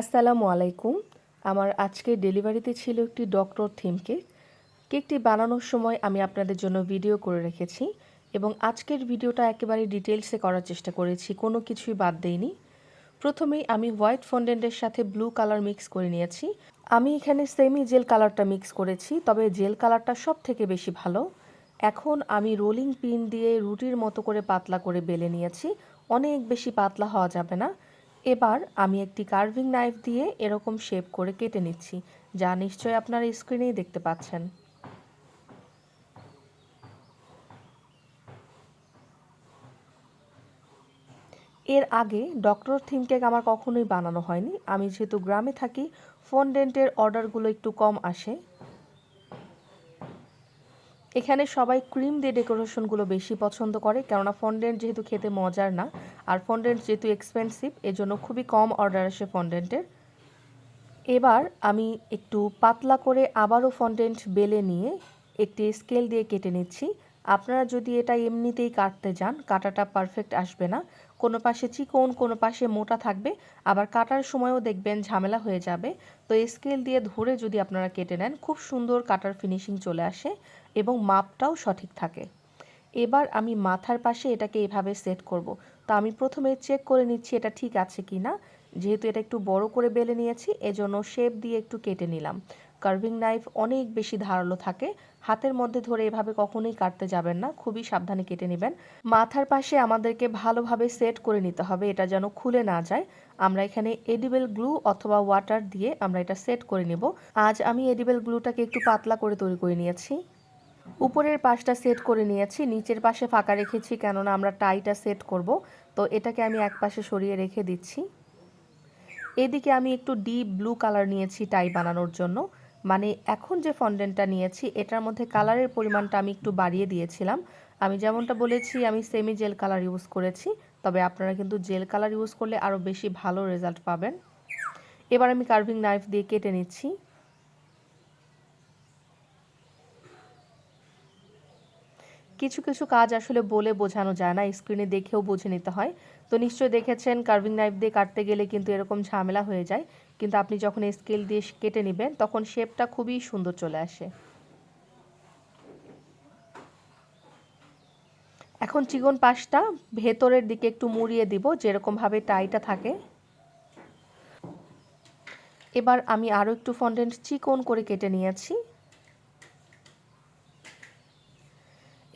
আসসালামু আলাইকুম। আমার আজকের ডেলিভারিতে ছিল একটি ডক্টর থিম কেক। কেকটি বানানোর সময় আমি আপনাদের জন্য ভিডিও করে রেখেছি এবং আজকের ভিডিওটা একেবারে ডিটেলসে করার চেষ্টা করেছি, কোনো কিছুই বাদ দেইনি। প্রথমেই আমি হোয়াইট ফন্ডেন্টের সাথে ব্লু কালার মিক্স করে নিয়েছি। আমি এখানে সেমি জেল কালারটা মিক্স করেছি, তবে জেল কালারটা সব থেকে বেশি ভালো। এখন আমি রোলিং পিন দিয়ে রুটির মতো করে পাতলা করে বেলে নিয়েছি, অনেক বেশি পাতলা হওয়া যাবে না। এবার আমি একটি কার্ভিং নাইফ দিয়ে এরকম শেপ করে কেটে নিচ্ছি, যা নিশ্চয়ই আপনারা স্ক্রিনেই দেখতে পাচ্ছেন। এর আগে ডক্টর থিম কেক আমার কখনোই বানানো হয়নি। আমি যেহেতু গ্রামে থাকি, ফন্ডেন্টের অর্ডারগুলো একটু কম আসে। এখানে সবাই ক্রিম দিয়ে ডেকোরেশনগুলো বেশি পছন্দ করে, কেননা ফন্ডেন্ট যেহেতু খেতে মজার না, আর ফন্ডেন্ট যেহেতু এক্সপেন্সিভ, এজন্য খুবই কম অর্ডার আসে ফন্ডেন্টের। এবার আমি একটু পাতলা করে আবারও ফন্ডেন্ট বেলে নিয়ে একটি স্কেল দিয়ে কেটে নিচ্ছি। আপনারা যদি এটা এমনিতেই কাটতে যান, কাটাটা পারফেক্ট আসবে না। কোনো পাশে চিকন, কোনো পাশে মোটা থাকবে, আবার কাটার সময়ও দেখবেন ঝামেলা হয়ে যাবে। তো স্কেল দিয়ে ধরে যদি আপনারা কেটে নেন, খুব সুন্দর কাটার ফিনিশিং চলে আসে এবং মাপটাও সঠিক থাকে। এবার আমি মাথার পাশে এটাকে এভাবে সেট করব। তো আমি প্রথমে চেক করে নিচ্ছি এটা ঠিক আছে কি না। যেহেতু এটা একটু বড় করে বেলে নিয়েছি, এজন্য শেপ দিয়ে একটু কেটে নিলাম। কার্ভিং নাইফ অনেক বেশি ধারালো থাকে, হাতের মধ্যে ধরে এভাবে কখনোই কাটতে যাবেন না, খুবই সাবধানে কেটে নেবেন। মাথার পাশে আমাদেরকে ভালোভাবে সেট করে নিতে হবে, এটা যেন খুলে না যায়। আমরা এখানে এডিবল গ্লু অথবা ওয়াটার দিয়ে আমরা এটা সেট করে নেব। আজ আমি এডিবল গ্লুটাকে একটু পাতলা করে তৈরি করে নিয়েছি। উপরের পাশটা সেট করে নিয়েছি, নিচের পাশে ফাঁকা রেখেছি কেননা আমরা টাইটা সেট করব। তো এটাকে আমি এক পাশে সরিয়ে রেখে দিচ্ছি। এদিকে আমি একটু ডিপ ব্লু কালার নিয়েছি টাই বানানোর জন্য। মানে এখন যে ফন্ডেন্টটা নিয়েছি এটার মধ্যে কালারের পরিমাণটা আমি একটু বাড়িয়ে দিয়েছিলাম। আমি যেমনটা বলেছি আমি সেমি জেল কালার ইউজ করেছি, তবে আপনারা কিন্তু জেল কালার ইউজ করলে আরও বেশি ভালো রেজাল্ট পাবেন। এবার আমি কার্ভিং নাইফ দিয়ে কেটে নিচ্ছি। কিছু কিছু কাজ আসলে বলে বোঝানো যায় না, স্ক্রিনে দেখেও বুঝে নিতে হয়। তো নিশ্চয়ই দেখেছেন কার্ভিং নাইফ দিয়ে কাটতে গেলে কিন্তু এরকম ঝামেলা হয়ে যায়, কিন্তু আপনি যখন স্কেল দিয়ে কেটে নেবেন তখন শেপটা খুবই সুন্দর চলে আসে। এখন চিকন পাশটা ভেতরের দিকে একটু মুড়িয়ে দিব, যেরকমভাবে টাইটা থাকে। এবার আমি আরও একটু ফন্ডেন্ট চিকন করে কেটে নিয়েছি।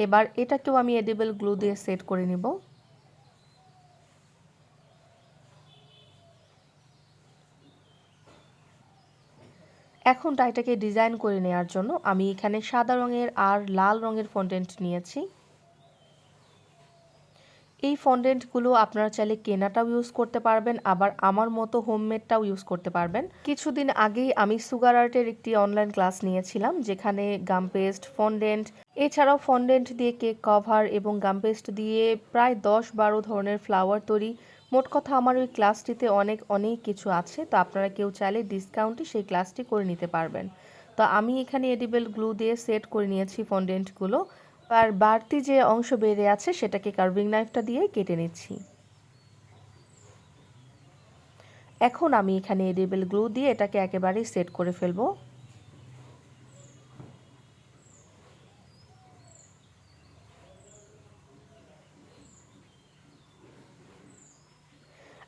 এবার এটাকেও আমি এডিবল গ্লু দিয়ে সেট করে নিব। এখন টাইটাকে ডিজাইন করে নেওয়ার জন্য আমি এখানে সাদা রঙের আর লাল রঙের ফন্ডেন্ট নিয়েছি। এই ফন্ডেন্টগুলো আপনারা চাইলে কেনাটাও ইউজ করতে পারবেন, আবার আমার মতো হোমমেডটাও ইউজ করতে পারবেন। কিছুদিন আগেই আমি সুগার আর্টের একটি অনলাইন ক্লাস নিয়েছিলাম, যেখানে গাম পেস্ট, ফন্ডেন্ট, এছাড়াও ফন্ডেন্ট দিয়ে কেক কভার এবং গাম পেস্ট দিয়ে প্রায় 10-12 ধরনের ফ্লাওয়ার তৈরি। মোট কথা আমার ওই ক্লাসটিতে অনেক অনেক কিছু আছে, তো আপনারা কেউ চাইলে ডিসকাউন্টে সেই ক্লাসটি করে নিতে পারবেন। তো আমি এখানে এডিবল গ্লু দিয়ে সেট করে নিয়েছি ফন্ডেন্টগুলো, আর বাড়তি যে অংশ বেড়ে আছে সেটাকে কার্ভিং নাইফটা দিয়ে কেটে নিচ্ছি। এখন আমি এখানে এডিবল গ্লু দিয়ে এটাকে একেবারেই সেট করে ফেলবো।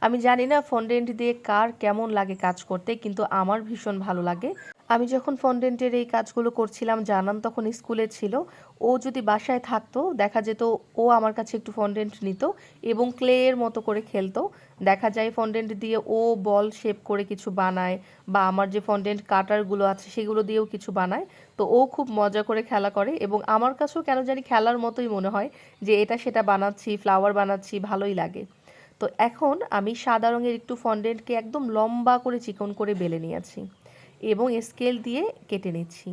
আমি জানি না ফন্ডেন্ট দিয়ে কার কেমন লাগে কাজ করতে, কিন্তু আমার ভীষণ ভালো লাগে। আমি যখন ফন্ডেন্টের এই কাজগুলো করছিলাম, জানান তখন স্কুলে ছিল। ও যদি বাসায় থাকতো দেখা যেত ও আমার কাছে একটু ফন্ডেন্ট নিত এবং ক্লে এর মতো করে খেলতো। দেখা যায় ফন্ডেন্ট দিয়ে ও বল শেপ করে কিছু বানায়, বা আমার যে ফন্ডেন্ট কাটারগুলো আছে সেগুলো দিয়েও কিছু বানায়। তো ও খুব মজা করে খেলা করে এবং আমার কাছেও কেন জানি খেলার মতোই মনে হয়, যে এটা সেটা বানাচ্ছি, ফ্লাওয়ার বানাচ্ছি, ভালোই লাগে। তো এখন আমি সাদা রঙের একটু ফন্ডেন্টকে একদম লম্বা করে চিকন করে বেলে নিয়েছি এবং স্কেল দিয়ে কেটে নিচ্ছি।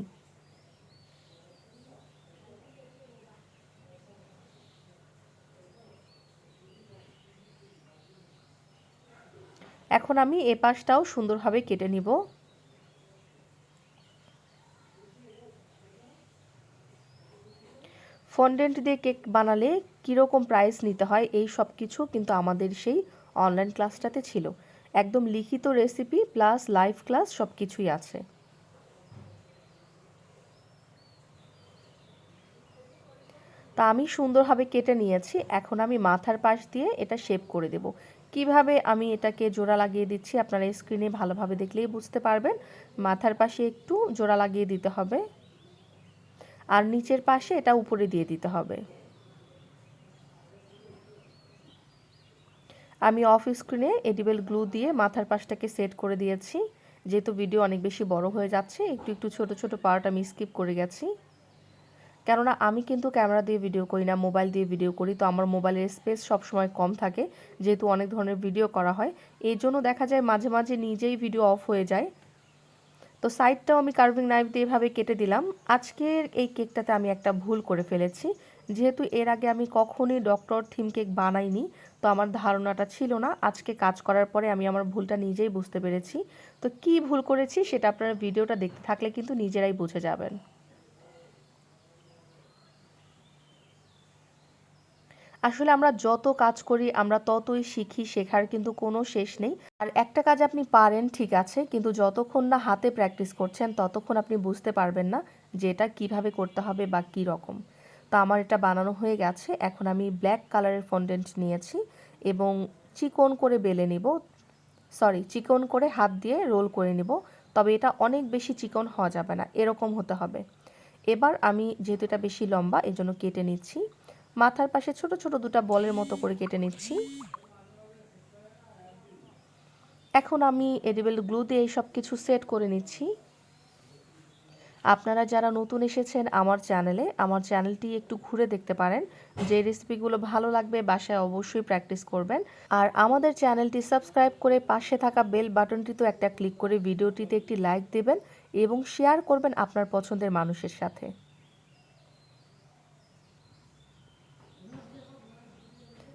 এখন আমি এ পাশটাও সুন্দরভাবে কেটে নিব। ফন্ডেন্ট দিয়ে কেক বানালে কীরকম প্রাইস নিতে হয় এই সব কিছু কিন্তু আমাদের সেই অনলাইন ক্লাসটাতে ছিল। একদম লিখিত রেসিপি প্লাস লাইভ ক্লাস সব কিছুই আছে। তা আমি সুন্দরভাবে কেটে নিয়েছি। এখন আমি মাথার পাশ দিয়ে এটা শেপ করে দেব। কিভাবে আমি এটাকে জোড়া লাগিয়ে দিচ্ছি আপনারা স্ক্রিনে ভালোভাবে দেখলেই বুঝতে পারবেন। মাথার পাশে একটু জোড়া লাগিয়ে দিতে হবে আর নিচের পাশে এটা উপরে দিয়ে দিতে হবে। আমি অফ স্ক্রিনে এডিবল গ্লু দিয়ে মাথার পাশটাকে সেট করে দিয়েছি। যেহেতু ভিডিও অনেক বেশি বড় হয়ে যাচ্ছে, একটু একটু ছোট ছোট পার্ট আমি স্কিপ করে গেছি। কেননা আমি কিন্তু ক্যামেরা দিয়ে ভিডিও করি না, মোবাইল দিয়ে ভিডিও করি। তো আমার মোবাইলের স্পেস সবসময় কম থাকে, যেহেতু অনেক ধরনের ভিডিও করা হয়। এই জন্য দেখা যায় মাঝে মাঝে নিজেই ভিডিও অফ হয়ে যায়। তো সাইডটাও আমি কার্ভিং নাইফ দিয়ে এভাবে কেটে দিলাম। আজকের এই কেকটাতে আমি একটা ভুল করে ফেলেছি। যেহেতু এর আগে আমি কখনোই ডক্টর থিম কেক বানাইনি, তো আমার ধারণাটা ছিল না। আজকে কাজ করার পরে আমি আমার ভুলটা নিজেই বুঝতে পেরেছি। তো কি ভুল করেছি সেটা আপনারা ভিডিওটা দেখতে থাকলে কিন্তু নিজেরাই বুঝে যাবেন। আসলে আমরা যত কাজ করি আমরা ততই শিখি, শেখার কিন্তু কোনো শেষ নেই। আর একটা কাজ আপনি পারেন ঠিক আছে, কিন্তু যতক্ষণ না হাতে প্র্যাকটিস করছেন ততক্ষণ আপনি বুঝতে পারবেন না যে এটা কীভাবে করতে হবে বা কী রকম। তো আমার এটা বানানো হয়ে গেছে। এখন আমি ব্ল্যাক কালারের ফন্ডেন্ট নিয়েছি এবং চিকন করে বেলে নিব, চিকন করে হাত দিয়ে রোল করে নিব। তবে এটা অনেক বেশি চিকন হওয়া যাবে না, এরকম হতে হবে। এবার আমি যেহেতু এটা বেশি লম্বা এজন্য কেটে নিচ্ছি। মাথার পাশে ছোট ছোট দুটো বলের মতো করে কেটে নিচ্ছি। এখন আমি এডিবল গ্লু দিয়ে এই সব কিছু সেট করে নিচ্ছি। আপনারা যারা নতুন এসেছেন আমার চ্যানেলটি একটু ঘুরে দেখতে পারেন। যে রেসিপিগুলো ভালো লাগবে বাসায় অবশ্যই প্র্যাকটিস করবেন। আর আমাদের চ্যানেলটি সাবস্ক্রাইব করে পাশে থাকা বেল বাটনটিতে একটা ক্লিক করে ভিডিওটিতে একটি লাইক দেবেন এবং শেয়ার করবেন আপনার পছন্দের মানুষের সাথে।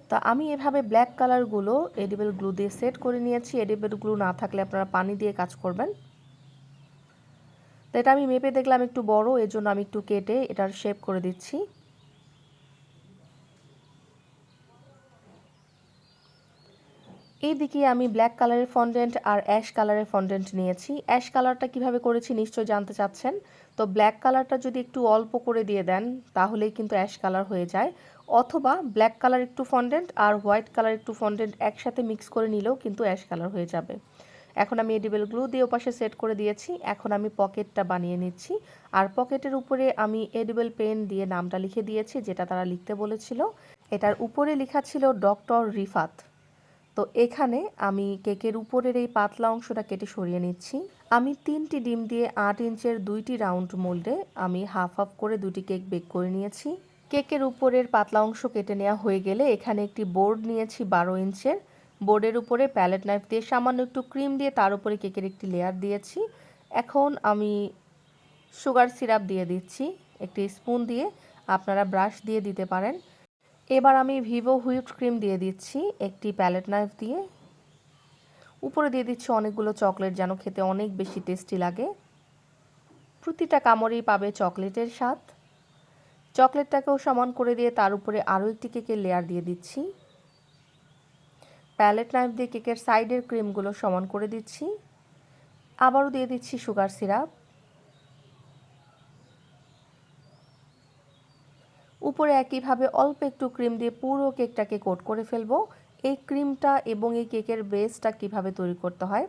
তা আমি এভাবে ব্ল্যাক কালারগুলো এডিবল গ্লু দিয়ে সেট করে নিয়েছি। এডিবল গ্লু না থাকলে আপনারা পানি দিয়ে কাজ করবেন। তো এটা আমি মেপে দেখলাম একটু বড়, এজন্য আমি একটু কেটে এটার শেপ করে দিচ্ছি। এইদিকে আমি ব্ল্যাক কালারের ফন্ডেন্ট আর অ্যাশ কালারের ফন্ডেন্ট নিয়েছি। অ্যাশ কালারটা কিভাবে করেছি নিশ্চয়ই জানতে চাচ্ছেন। তো ব্ল্যাক কালারটা যদি একটু অল্প করে দিয়ে দেন তাহলেই কিন্তু অ্যাশ কালার হয়ে যায়, অথবা ব্ল্যাক কালার একটু ফন্ডেন্ট আর হোয়াইট কালার একটু ফন্ডেন্ট একসাথে মিক্স করে নিলেও কিন্তু অ্যাশ কালার হয়ে যাবে। এখন আমি এডিবল গ্লু দিয়ে ওপাশে সেট করে দিয়েছি। এখন আমি পকেটটা বানিয়ে নিচ্ছি। আর পকেটের উপরে আমি এডিবল পেন দিয়ে নামটা লিখে দিয়েছি, যেটা তারা লিখতে বলেছিল। এটার উপরে লেখা ছিল ডক্টর রিফাত। তো এখানে আমি কেকের উপরের এই পাতলা অংশটা কেটে সরিয়ে নিচ্ছি। আমি 3টি ডিম দিয়ে 8 ইঞ্চের 2টি রাউন্ড মোল্ডে আমি হাফ হাফ করে 2টি কেক বেক করে নিয়েছি। কেকের উপরের পাতলা অংশ কেটে নেওয়া হয়ে গেলে এখানে একটি বোর্ড নিয়েছি 12 ইঞ্চের। বোর্ডের উপরে প্যালেট নাইফ দিয়ে সামান্য একটু ক্রিম দিয়ে তার উপরে কেকের একটি লেয়ার দিয়েছি। এখন আমি সুগার সিরাপ দিয়ে দিচ্ছি একটি স্পুন দিয়ে, আপনারা ব্রাশ দিয়ে দিতে পারেন। এবার আমি ভিভো হুইপড ক্রিম দিয়ে দিচ্ছি একটি প্যালেট নাইফ দিয়ে। উপরে দিয়ে দিচ্ছি অনেকগুলো চকলেট, যেন খেতে অনেক বেশি টেস্টি লাগে। প্রতিটা কামড়েই পাবে চকলেটের স্বাদ। চকলেটটাকেও সমান করে দিয়ে তার উপরে আরও একটি কেকের লেয়ার দিয়ে দিচ্ছি। প্যালেট নাইফ দিয়ে কেকের সাইডের ক্রিমগুলো সমান করে দিচ্ছি। আবারও দিয়ে দিচ্ছি সুগার সিরাপ। উপরে একইভাবে অল্প একটু ক্রিম দিয়ে পুরো কেকটাকে কোট করে ফেলবো। এই ক্রিমটা এবং এই কেকের বেসটা কিভাবে তৈরি করতে হয়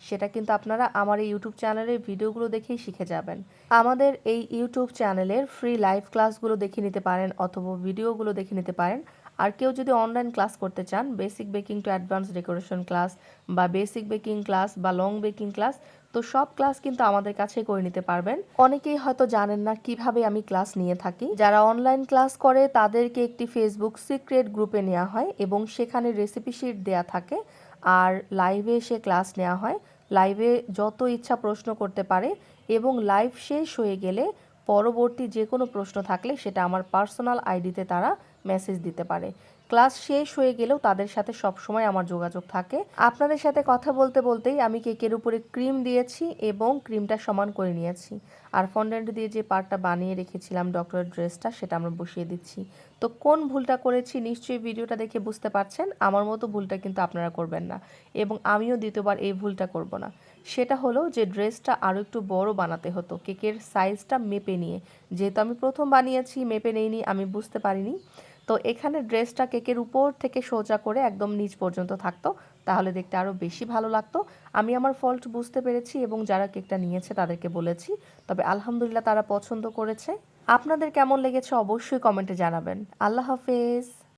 সেটা কিন্তু আপনারা আমার এই ইউটিউব চ্যানেলের ভিডিওগুলো দেখেই শিখে যাবেন। আমাদের এই ইউটিউব চ্যানেলের ফ্রি লাইভ ক্লাসগুলো দেখে নিতে পারেন অথবা ভিডিওগুলো দেখে নিতে পারেন। আর কেউ যদি অনলাইন ক্লাস করতে চান, basic baking to advance decoration class বা বেসিক বেকিং ক্লাস বা লং বেকিং ক্লাস, তো সব ক্লাস কিন্তু আমাদের কাছে করে নিতে পারবেন। অনেকেই হয়তো জানেন না কিভাবে আমি ক্লাস নিয়ে থাকি। যারা অনলাইন ক্লাস করে তাদেরকে একটি ফেসবুক সিক্রেট গ্রুপে নেওয়া হয় এবং সেখানে রেসিপি শিট দেয়া থাকে। আর লাইভে এসে ক্লাস নেওয়া হয়। লাইভে যত ইচ্ছা প্রশ্ন করতে পারে এবং লাইভ শেষ হয়ে গেলে পরবর্তী যে কোনো প্রশ্ন থাকলে সেটা আমার পার্সোনাল আইডিতে তারা মেসেজ দিতে পারে। ক্লাস শেষ হয়ে গেলেও তাদের সাথে সবসময় আমার যোগাযোগ থাকে। আপনাদের সাথে কথা বলতে বলতেই আমি কেকের উপরে ক্রিম দিয়েছি এবং ক্রিমটা সমান করে নিয়েছি। আর ফন্ডেন্ট দিয়ে যে পার্টটা বানিয়ে রেখেছিলাম ডক্টরের ড্রেসটা, সেটা আমরা বসিয়ে দিচ্ছি। তো কোন ভুলটা করেছি নিশ্চয়ই ভিডিওটা দেখে বুঝতে পারছেন। আমার মতো ভুলটা কিন্তু আপনারা করবেন না, এবং আমিও দ্বিতীয়বার এই ভুলটা করব না। সেটা হলো যে ড্রেসটা আরও একটু বড় বানাতে হতো, কেকের সাইজটা মেপে নিয়ে। যেহেতু আমি প্রথম বানিয়েছি, মেপে নেইনি, আমি বুঝতে পারিনি। তো এখানে ড্রেসটা কেকের উপর থেকে সোজা করে একদম নিচ পর্যন্ত থাকতো, তাহলে দেখতে আরও বেশি ভালো লাগতো। আমি আমার ফল্ট বুঝতে পেরেছি এবং যারা কেকটা নিয়েছে তাদেরকে বলেছি, তবে আলহামদুলিল্লাহ তারা পছন্দ করেছে। আপনাদের কেমন লেগেছে অবশ্যই কমেন্টে জানাবেন। আল্লাহ হাফেজ।